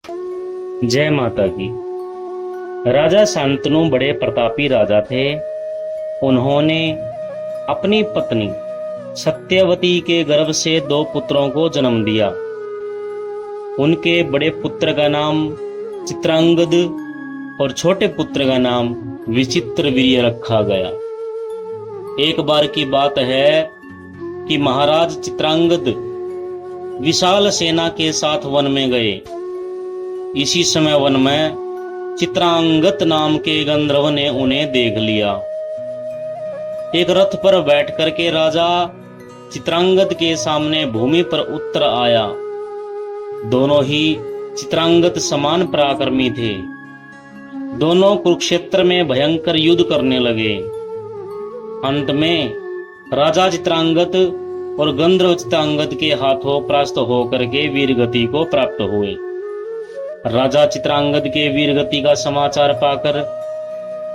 जय माता की। राजा शांतनु बड़े प्रतापी राजा थे। उन्होंने अपनी पत्नी सत्यवती के गर्भ से 2 पुत्रों को जन्म दिया। उनके बड़े पुत्र का नाम चित्रांगद और छोटे पुत्र का नाम विचित्रवीर्य रखा गया। एक बार की बात है कि महाराज चित्रांगद विशाल सेना के साथ वन में गए। इसी समय वन में चित्रांगत नाम के गंधर्व ने उन्हें देख लिया। एक रथ पर बैठ करके राजा चित्रांगद के सामने भूमि पर उतर आया। दोनों ही चित्रांगत समान पराक्रमी थे। दोनों कुरुक्षेत्र में भयंकर युद्ध करने लगे। अंत में राजा चित्रांगत और गंधर्व चित्रांगत के हाथों परास्त होकर के वीरगति को प्राप्त हुए। राजा चित्रांगद के वीरगति का समाचार पाकर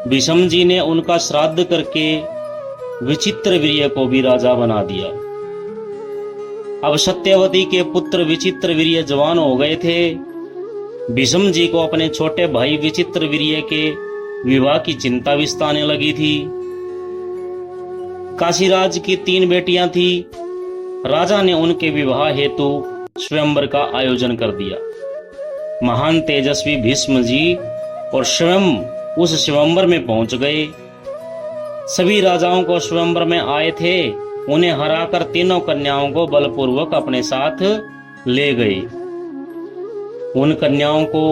भीष्म जी ने उनका श्राद्ध करके विचित्रवीर्य को भी राजा बना दिया। अब सत्यवती के पुत्र विचित्रवीर्य जवान हो गए थे। भीष्म जी को अपने छोटे भाई विचित्रवीर्य के विवाह की चिंता भी सताने लगी थी। काशीराज की 3 बेटियां थी। राजा ने उनके विवाह हेतु स्वयंवर का आयोजन कर दिया। महान तेजस्वी भीष्म जी और स्वयं उस स्वयंवर में पहुंच गए। सभी राजाओं को स्वयंवर में आए थे। उन्हें हराकर तीनों कन्याओं को बलपूर्वक अपने साथ ले गए। उन कन्याओं को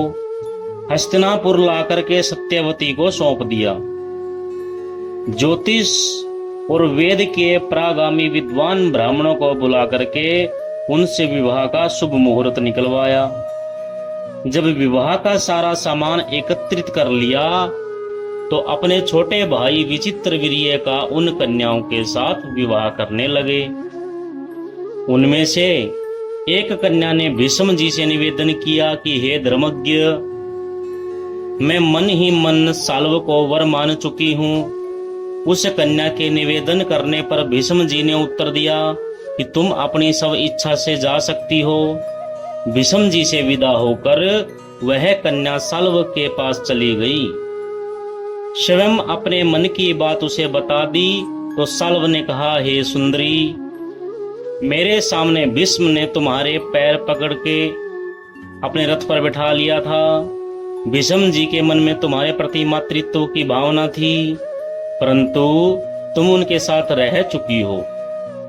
हस्तिनापुर लाकर के सत्यवती को सौंप दिया। ज्योतिष और वेद के प्रागामी विद्वान ब्राह्मणों को बुला करके उनसे विवाह का शुभ मुहूर्त निकलवाया। जब विवाह का सारा सामान एकत्रित कर लिया तो अपने छोटे भाई विचित्रवीर्य का उन कन्याओं के साथ विवाह करने लगे। उनमें से एक कन्या ने भीष्म जी से निवेदन किया कि हे धर्मज्ञ, मैं मन ही मन साल्व को वर मान चुकी हूँ। उस कन्या के निवेदन करने पर भीष्म जी ने उत्तर दिया कि तुम अपनी सब इच्छा से जा सकती हो। भीष्म जी से विदा होकर वह कन्या साल्व के पास चली गई। स्वयं अपने मन की बात उसे बता दी तो साल्व ने कहा, हे सुंदरी, मेरे सामने भीष्म ने तुम्हारे पैर पकड़ के अपने रथ पर बैठा लिया था। भीष्म जी के मन में तुम्हारे प्रति मातृत्व की भावना थी, परंतु तुम उनके साथ रह चुकी हो,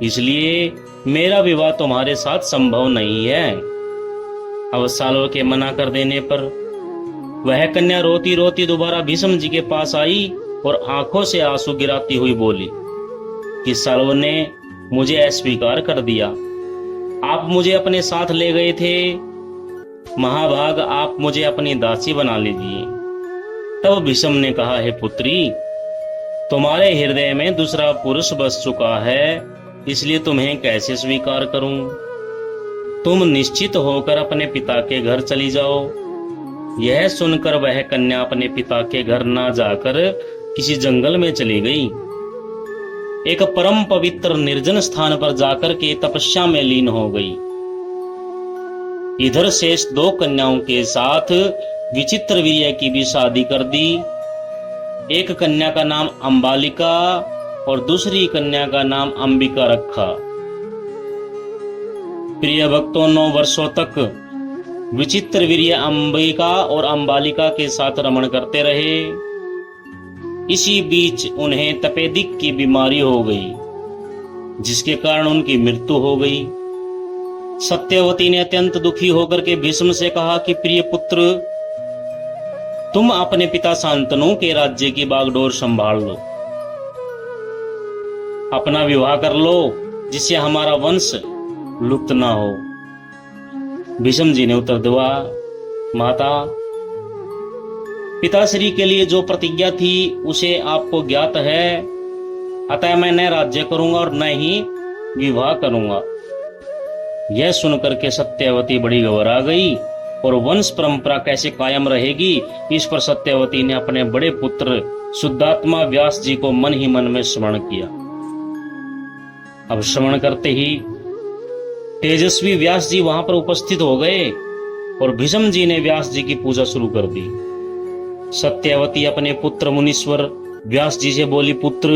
इसलिए मेरा विवाह तुम्हारे साथ संभव नहीं है। अब साल्व के मना कर देने पर वह कन्या रोती रोती दोबारा भीष्म जी के पास आई और आंखों से आंसू गिराती हुई बोली कि साल्व ने मुझे अस्वीकार कर दिया। आप मुझे अपने साथ ले गए थे, महाभाग आप मुझे अपनी दासी बना लीजिए। तब भीष्म ने कहा, हे पुत्री, तुम्हारे हृदय में दूसरा पुरुष बस चुका है, इसलिए तुम्हें कैसे स्वीकार करूं। तुम निश्चित होकर अपने पिता के घर चली जाओ। यह सुनकर वह कन्या अपने पिता के घर ना जाकर किसी जंगल में चली गई। एक परम पवित्र निर्जन स्थान पर जाकर के तपस्या में लीन हो गई। इधर शेष 2 कन्याओं के साथ विचित्रवीर्य की भी शादी कर दी। एक कन्या का नाम अंबालिका और दूसरी कन्या का नाम अंबिका रखा। प्रिय भक्तों, 9 वर्षों तक विचित्रवीर्य अंबिका और अंबालिका के साथ रमण करते रहे। इसी बीच उन्हें तपेदिक की बीमारी हो गई, जिसके कारण उनकी मृत्यु हो गई। सत्यवती ने अत्यंत दुखी होकर के भीष्म से कहा कि प्रिय पुत्र, तुम अपने पिता शांतनु के राज्य की बागडोर संभाल लो, अपना विवाह कर लो, जिससे हमारा वंश लुप्त ना हो। भीष्म जी ने उत्तर दिया, माता, पिताश्री के लिए जो प्रतिज्ञा थी उसे आपको ज्ञात है, अतः मैं न राज्य करूंगा और न ही विवाह करूंगा। यह सुनकर के सत्यवती बड़ी घबरा गई और वंश परंपरा कैसे कायम रहेगी, इस पर सत्यवती ने अपने बड़े पुत्र शुद्धात्मा व्यास जी को मन ही मन में स्मरण किया। अब श्रवण करते ही तेजस्वी व्यास जी वहां पर उपस्थित हो गए और भीष्म जी ने व्यास जी की पूजा शुरू कर दी। सत्यवती अपने पुत्र मुनीश्वर व्यास जी से बोली, पुत्र,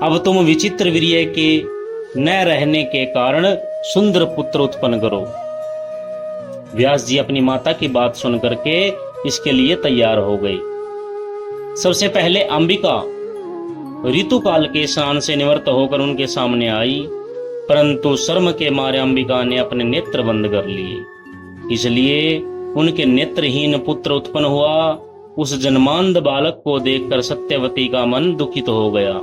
अब तुम विचित्र वीर्य के न रहने के कारण सुंदर पुत्र उत्पन्न करो। व्यास जी अपनी माता की बात सुन करके इसके लिए तैयार हो गई। सबसे पहले अंबिका ऋतुकाल के स्नान से निवृत्त होकर उनके सामने आई, परंतु शर्म के मारे अंबिका ने अपने नेत्र बंद कर लिए, इसलिए उनके नेत्रहीन पुत्र उत्पन्न हुआ। उस जन्मांध बालक को देखकर सत्यवती का मन दुखित हो गया।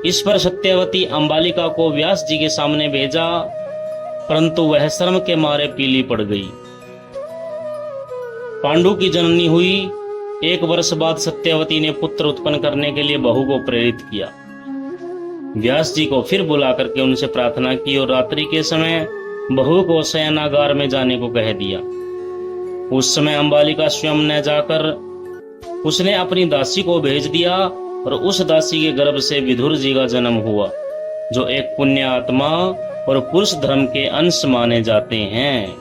इस पर सत्यवती अंबालिका को व्यास जी के सामने भेजा, परंतु वह शर्म के मारे पीली पड़ गई। पांडु की जननी हुई। 1 वर्ष बाद सत्यवती ने पुत्र उत्पन्न करने के लिए बहू को प्रेरित किया। व्यास जी को फिर बुला करके उनसे प्रार्थना की और रात्रि के समय बहू को शयनागार में जाने को कह दिया। उस समय अंबालिका स्वयं न जाकर उसने अपनी दासी को भेज दिया और उस दासी के गर्भ से विदुर जी का जन्म हुआ, जो एक पुण्य आत्मा और पुरुष धर्म के अंश माने जाते हैं।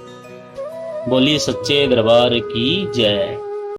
बोलिए सच्चे दरबार की जय।